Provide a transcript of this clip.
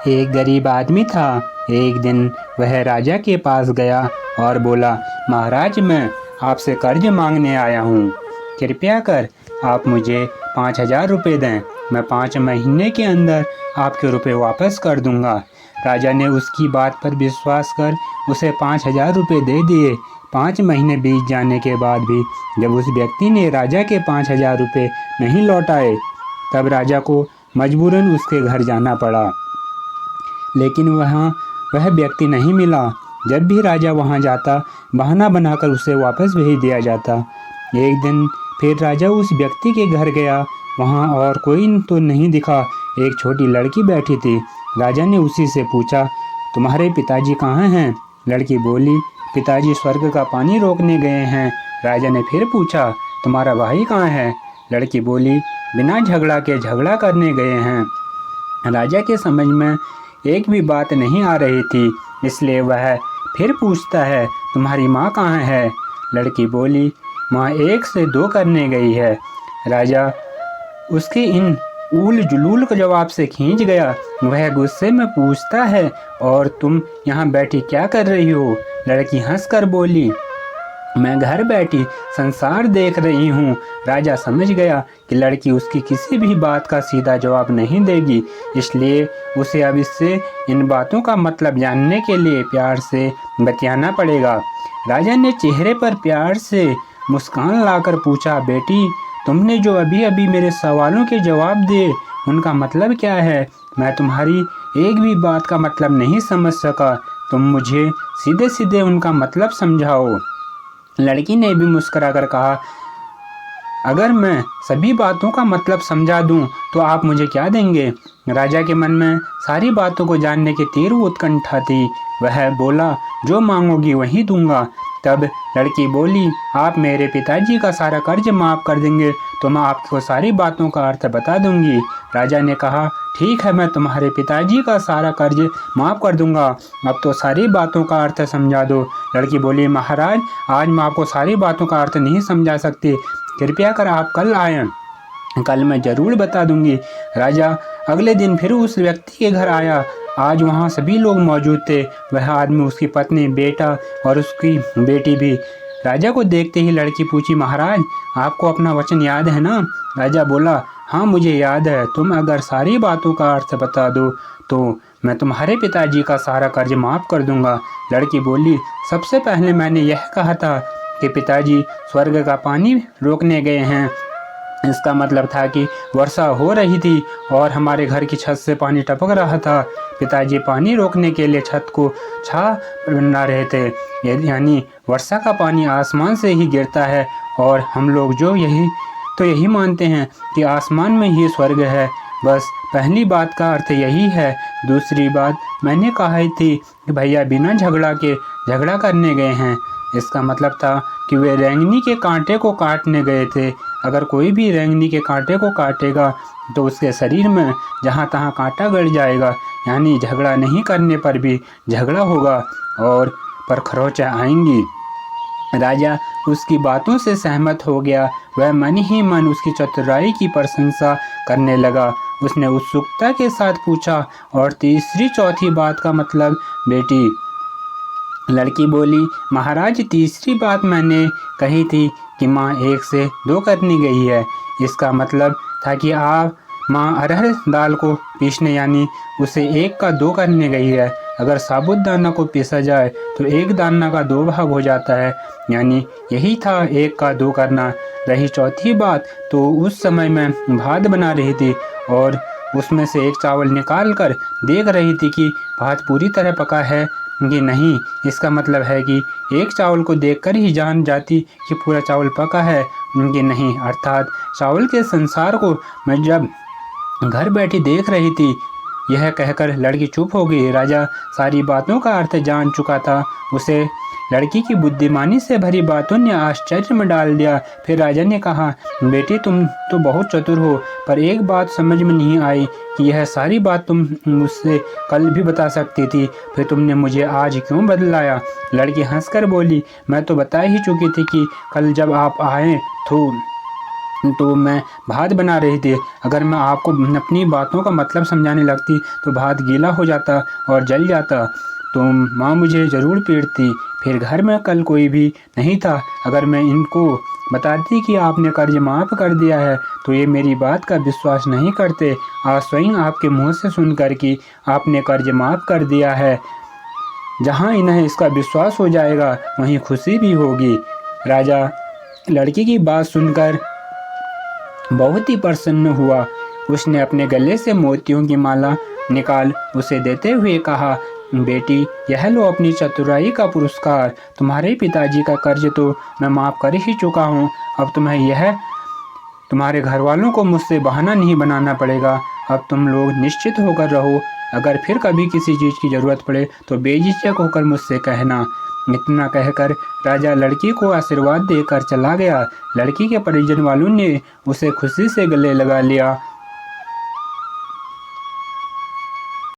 एक गरीब आदमी था। एक दिन वह राजा के पास गया और बोला, महाराज, मैं आपसे कर्ज मांगने आया हूँ। कृपया कर आप मुझे 5,000 रुपये दें। मैं 5 महीने के अंदर आपके रुपये वापस कर दूंगा। राजा ने उसकी बात पर विश्वास कर उसे 5,000 रुपये दे दिए। 5 महीने बीत जाने के बाद भी जब उस व्यक्ति ने राजा के 5,000 रुपये नहीं लौटाए, तब राजा को मजबूरन उसके घर जाना पड़ा। लेकिन वहाँ वह व्यक्ति नहीं मिला। जब भी राजा वहाँ जाता, बहाना बनाकर उसे वापस भेज दिया जाता। एक दिन फिर राजा उस व्यक्ति के घर गया। वहाँ और कोई तो नहीं दिखा। एक छोटी लड़की बैठी थी। राजा ने उसी से पूछा, तुम्हारे पिताजी कहाँ हैं? लड़की बोली, पिताजी स्वर्ग का पानी रोकने गए हैं। राजा ने फिर पूछा, तुम्हारा भाई कहाँ है? लड़की बोली, बिना झगड़ा के झगड़ा करने गए हैं। राजा के समझ में एक भी बात नहीं आ रही थी, इसलिए वह फिर पूछता है, तुम्हारी माँ कहाँ है? लड़की बोली, माँ 1 से 2 करने गई है। राजा उसके इन उल जुलूल के जवाब से खींच गया। वह गुस्से में पूछता है, और तुम यहाँ बैठी क्या कर रही हो? लड़की हंसकर बोली, मैं घर बैठी संसार देख रही हूँ। राजा समझ गया कि लड़की उसकी किसी भी बात का सीधा जवाब नहीं देगी, इसलिए उसे अब इससे इन बातों का मतलब जानने के लिए प्यार से बतियाना पड़ेगा। राजा ने चेहरे पर प्यार से मुस्कान लाकर पूछा, बेटी, तुमने जो अभी अभी मेरे सवालों के जवाब दिए, उनका मतलब क्या है? मैं तुम्हारी एक भी बात का मतलब नहीं समझ सका। तुम मुझे सीधे सीधे उनका मतलब समझाओ। लड़की ने भी मुस्कुराकर कहा, अगर मैं सभी बातों का मतलब समझा दूं तो आप मुझे क्या देंगे? राजा के मन में सारी बातों को जानने की तीव्र उत्कंठा थी। वह बोला, जो मांगोगी वही दूंगा। तब लड़की बोली, आप मेरे पिताजी का सारा कर्ज माफ़ कर देंगे तो मैं आपको सारी बातों का अर्थ बता दूंगी। राजा ने कहा, ठीक है, मैं तुम्हारे पिताजी का सारा कर्ज माफ़ कर दूंगा। अब तो सारी बातों का अर्थ समझा दो। लड़की बोली, महाराज, आज मैं आपको सारी बातों का अर्थ नहीं समझा सकती। कृपया कर आप कल आएं, कल मैं ज़रूर बता दूंगी। राजा अगले दिन फिर उस व्यक्ति के घर आया। आज वहाँ सभी लोग मौजूद थे। वह आदमी, उसकी पत्नी, बेटा और उसकी बेटी भी। राजा को देखते ही लड़की पूछी, महाराज, आपको अपना वचन याद है ना? राजा बोला, हाँ, मुझे याद है। तुम अगर सारी बातों का अर्थ बता दो तो मैं तुम्हारे पिताजी का सारा कर्ज माफ़ कर दूंगा। लड़की बोली, सबसे पहले मैंने यह कहा था कि पिताजी स्वर्ग का पानी रोकने गए हैं। इसका मतलब था कि वर्षा हो रही थी और हमारे घर की छत से पानी टपक रहा था। पिताजी पानी रोकने के लिए छत को छा बना रहे थे। यानी वर्षा का पानी आसमान से ही गिरता है और हम लोग यही मानते हैं कि आसमान में ही स्वर्ग है। बस पहली बात का अर्थ यही है। दूसरी बात मैंने कहा थी कि भैया बिना झगड़ा के झगड़ा करने गए हैं। इसका मतलब था कि वे रेंगनी के कांटे को काटने गए थे। अगर कोई भी रेंगनी के कांटे को काटेगा तो उसके शरीर में जहाँ तहाँ कांटा गड़ जाएगा, यानी झगड़ा नहीं करने पर भी झगड़ा होगा और पर खरोंचें आएंगी। राजा उसकी बातों से सहमत हो गया। वह मन ही मन उसकी चतुराई की प्रशंसा करने लगा। उसने उत्सुकता के साथ पूछा, और तीसरी चौथी बात का मतलब बेटी? लड़की बोली, महाराज, तीसरी बात मैंने कही थी कि माँ 1 से 2 करने गई है। इसका मतलब था कि माँ अरहर दाल को पीसने, यानी उसे 1 का 2 करने गई है। अगर साबुत दाना को पीसा जाए तो 1 दाना का 2 भाग हो जाता है, यानी यही था 1 का 2 करना। रही चौथी बात, तो उस समय मैं भात बना रही थी और उसमें से 1 चावल निकाल कर देख रही थी कि भात पूरी तरह पका है कि नहीं। इसका मतलब है कि 1 चावल को देखकर ही जान जाती कि पूरा चावल पका है कि नहीं। अर्थात चावल के संसार को मैं जब घर बैठी देख रही थी। यह कहकर लड़की चुप हो गई। राजा सारी बातों का अर्थ जान चुका था। उसे लड़की की बुद्धिमानी से भरी बातों ने आश्चर्य में डाल दिया। फिर राजा ने कहा, बेटी, तुम तो बहुत चतुर हो, पर एक बात समझ में नहीं आई कि यह सारी बात तुम मुझसे कल भी बता सकती थी, फिर तुमने मुझे आज क्यों बदलाया? लड़की हंसकर बोली, मैं तो बता ही चुकी थी कि कल जब आप आए तो तो मैं भात बना रही थी। अगर मैं आपको अपनी बातों का मतलब समझाने लगती तो भात गीला हो जाता और जल जाता, तो माँ मुझे ज़रूर पीटती। फिर घर में कल कोई भी नहीं था। अगर मैं इनको बताती कि आपने कर्ज माफ़ कर दिया है तो ये मेरी बात का विश्वास नहीं करते। आज स्वयं आपके मुंह से सुनकर कि आपने कर्ज माफ़ कर दिया है, जहाँ इन्हें इसका विश्वास हो जाएगा वहीं खुशी भी होगी। राजा लड़की की बात सुनकर बहुत ही प्रसन्न हुआ। उसने अपने गले से मोतियों की माला निकाल उसे देते हुए कहा, बेटी, यह लो अपनी चतुराई का पुरस्कार। तुम्हारे पिताजी का कर्ज तो मैं माफ़ कर ही चुका हूँ। अब तुम्हारे घर वालों को मुझसे बहाना नहीं बनाना पड़ेगा। अब तुम लोग निश्चित होकर रहो। अगर फिर कभी किसी चीज़ की ज़रूरत पड़े तो बेझिझक होकर मुझसे कहना। इतना कहकर राजा लड़की को आशीर्वाद देकर चला गया। लड़की के परिजन वालों ने उसे खुशी से गले लगा लिया